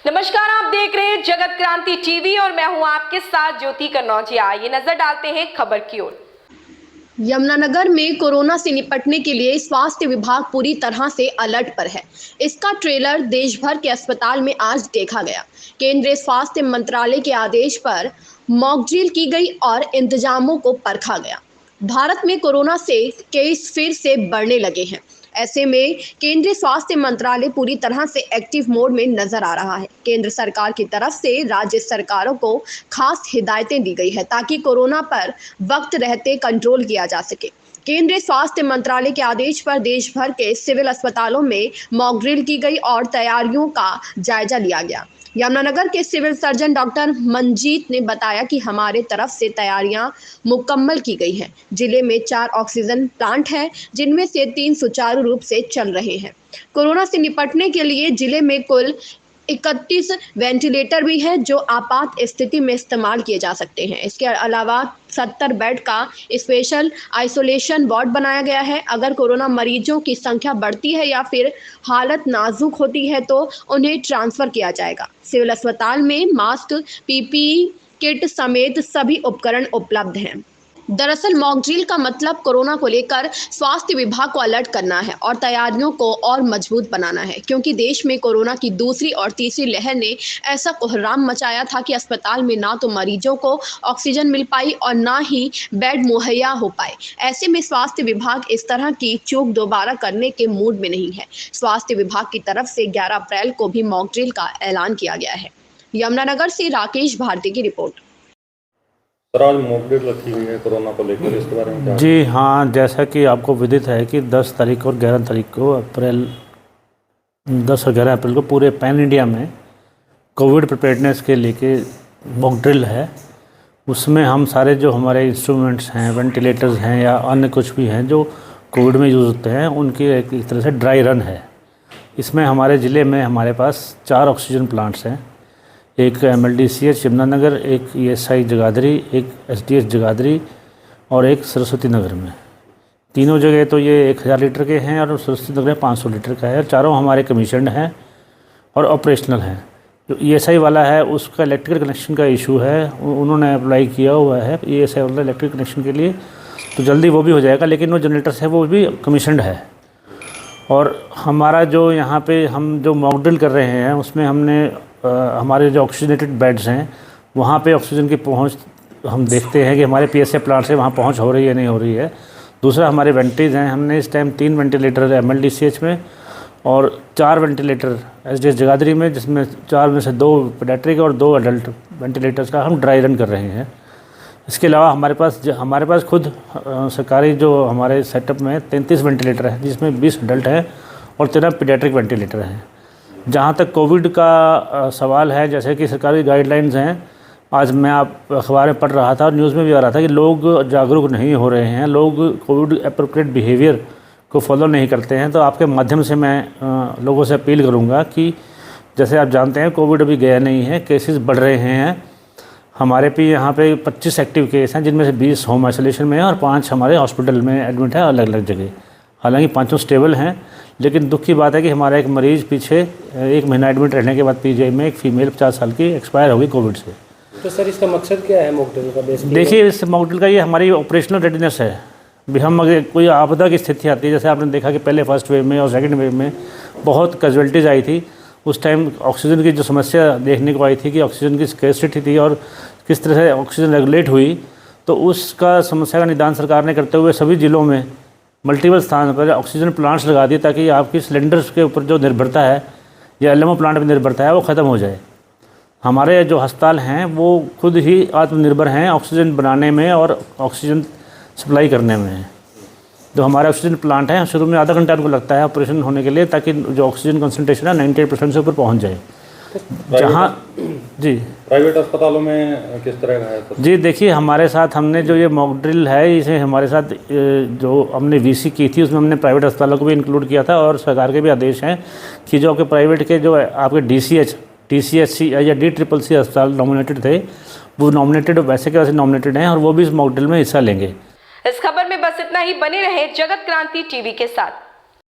नमस्कार, आप देख रहे हैं जगत क्रांति टीवी और मैं हूं आपके साथ ज्योति कन्नौजिया। ये नजर डालते हैं खबर की ओर। यमुनानगर में कोरोना से निपटने के लिए स्वास्थ्य विभाग पूरी तरह से अलर्ट पर है। इसका ट्रेलर देश भर के अस्पताल में आज देखा गया। केंद्रीय स्वास्थ्य मंत्रालय के आदेश पर मॉक ड्रिल की गई और इंतजामों को परखा गया। भारत में कोरोना से केस फिर से बढ़ने लगे हैं। ऐसे में केंद्रीय स्वास्थ्य मंत्रालय पूरी तरह से एक्टिव मोड में नजर आ रहा है। केंद्र सरकार की तरफ से राज्य सरकारों को खास हिदायतें दी गई है ताकि कोरोना पर वक्त रहते कंट्रोल किया जा सके। केंद्रीय स्वास्थ्य मंत्रालय के आदेश पर देश भर के सिविल अस्पतालों में मॉक ड्रिल की गई और तैयारियों का जायजा लिया गया। यमुनानगर के सिविल सर्जन डॉक्टर मंजीत ने बताया कि हमारे तरफ से तैयारियां मुकम्मल की गई हैं। जिले में 4 ऑक्सीजन प्लांट हैं, जिनमें से 3 सुचारू रूप से चल रहे हैं। कोरोना से निपटने के लिए जिले में कुल 31 वेंटिलेटर भी हैं जो आपात स्थिति में इस्तेमाल किए जा सकते हैं। इसके अलावा 70 बेड का स्पेशल आइसोलेशन वार्ड बनाया गया है। अगर कोरोना मरीजों की संख्या बढ़ती है या फिर हालत नाजुक होती है तो उन्हें ट्रांसफ़र किया जाएगा। सिविल अस्पताल में मास्क, पीपीई किट समेत सभी उपकरण उपलब्ध हैं। दरअसल मॉक ड्रिल का मतलब कोरोना को लेकर स्वास्थ्य विभाग को अलर्ट करना है और तैयारियों को और मजबूत बनाना है, क्योंकि देश में कोरोना की दूसरी और तीसरी लहर ने ऐसा कोहराम मचाया था कि अस्पताल में ना तो मरीजों को ऑक्सीजन मिल पाई और ना ही बेड मुहैया हो पाए। ऐसे में स्वास्थ्य विभाग इस तरह की चूक दोबारा करने के मूड में नहीं है। स्वास्थ्य विभाग की तरफ से 11 अप्रैल को भी मॉक ड्रिल का ऐलान किया गया है। यमुनानगर से राकेश भारती की रिपोर्ट। सर, आज मॉक ड्रिल रखी हुई है कोरोना को लेकर, इसके बारे में क्या? जी हाँ, जैसा कि आपको विदित है कि 10 तारीख और 11 तारीख को 10 और 11 अप्रैल को पूरे पैन इंडिया में कोविड प्रिपेयर्डनेस के लेके मॉक ड्रिल है। उसमें हम सारे जो हमारे इंस्ट्रूमेंट्स हैं, वेंटिलेटर्स हैं या अन्य कुछ भी हैं जो कोविड में यूज़ होते हैं, उनकी एक तरह से ड्राई रन है। इसमें हमारे ज़िले में हमारे पास 4 ऑक्सीजन प्लांट्स हैं, एक MLDCH यमुनानगर, एक ESI जगाधरी, एक SDS जगाधरी और एक सरस्वती नगर में। तीनों जगह तो ये 1000 लीटर के हैं और सरस्वती नगर में 500 लीटर का है। चारों हमारे कमीशन्ड हैं और ऑपरेशनल हैं। जो ESI वाला है उसका इलेक्ट्रिकल कनेक्शन का इशू है, उन्होंने अप्लाई किया हुआ है ESI वाला इलेक्ट्रिक कनेक्शन के लिए, तो जल्दी वो भी हो जाएगा। लेकिन वो जनरेटर्स है वो भी कमीशन्ड है। और हमारा जो यहाँ पे हम जो मॉक ड्रिल कर रहे हैं उसमें हमने हमारे जो ऑक्सीजनेटेड बेड्स हैं वहाँ पे ऑक्सीजन की पहुँच हम देखते हैं कि हमारे PSA प्लांट से वहाँ पहुँच हो रही है नहीं हो रही है। दूसरा, हमारे वेंटीज हैं, हमने इस टाइम 3 वेंटिलेटर MLDCH में और 4 वेंटिलेटर SDS जगाधरी में, जिसमें 4 में से 2 पेडियाट्रिक और 2 एडल्ट वेंटिलेटर्स का हम ड्राई रन कर रहे हैं। इसके अलावा हमारे पास खुद सरकारी जो हमारे सेटअप में 33 वेंटिलेटर हैं, जिसमें 20 एडल्ट हैं और 13 पेडियाट्रिक वेंटिलेटर हैं। जहाँ तक कोविड का सवाल है, जैसे कि सरकारी गाइडलाइंस हैं, आज मैं अखबार में पढ़ रहा था और न्यूज़ में भी आ रहा था कि लोग जागरूक नहीं हो रहे हैं, लोग कोविड एप्रोप्रिएट बिहेवियर को फॉलो नहीं करते हैं। तो आपके माध्यम से मैं लोगों से अपील करूँगा कि जैसे आप जानते हैं कोविड अभी गया नहीं है, केसेस बढ़ रहे हैं। हमारे भी यहाँ पे 25 एक्टिव केस हैं, जिनमें से 20 होम आइसोलेशन में हैं और 5 हमारे हॉस्पिटल में एडमिट है अलग अलग जगह। हालांकि 5 स्टेबल हैं, लेकिन दुख की बात है कि हमारा एक मरीज़ पीछे 1 महीना एडमिट रहने के बाद PGI में एक फीमेल 50 साल की एक्सपायर हो गई कोविड से। तो सर, इसका मकसद क्या है मॉक ड्रिल का? देखिए, इस मॉक ड्रिल का ये हमारी ऑपरेशनल रेडीनेस है। भी हम अगर कोई आपदा की स्थिति आती है, जैसे आपने देखा कि पहले फर्स्ट वेव में और सेकेंड वेव में बहुत कैजुअल्टीज़ आई थी, उस टाइम ऑक्सीजन की जो समस्या देखने को आई थी कि ऑक्सीजन की स्कैर्सिटी थी और किस तरह से ऑक्सीजन रेगुलेट हुई, तो उसका समस्या का निदान सरकार ने करते हुए सभी ज़िलों में मल्टीपल स्थान पर ऑक्सीजन प्लांट्स लगा दिए ताकि आपकी सिलेंडर्स के ऊपर जो निर्भरता है या LMO प्लांट पर निर्भरता है वो ख़त्म हो जाए। हमारे जो अस्पताल हैं वो खुद ही आत्मनिर्भर हैं ऑक्सीजन बनाने में और ऑक्सीजन सप्लाई करने में। जो हमारे ऑक्सीजन प्लांट हैं, शुरू में आधा घंटा उनको लगता है ऑपरेशन होने के लिए, ताकि जो ऑक्सीजन कंसंट्रेशन है 98% से ऊपर पहुँच जाए। जहाँ जी प्राइवेट अस्पतालों में किस तरह का है? जी देखिए, हमारे साथ हमने जो ये मॉक ड्रिल है, इसे हमारे साथ जो हमने VC की थी उसमें हमने प्राइवेट अस्पतालों को भी इंक्लूड किया था और सरकार के भी आदेश हैं कि जो आपके प्राइवेट के जो आपके DCH, TCHC या DCCC अस्पताल नॉमिनेटेड थे, वो नॉमिनेटेड वैसे के वैसे नॉमिनेटेड हैं और वो भी इस मॉक ड्रिल में हिस्सा लेंगे। इस खबर में बस इतना ही। बने रहे जगत क्रांति टीवी के साथ।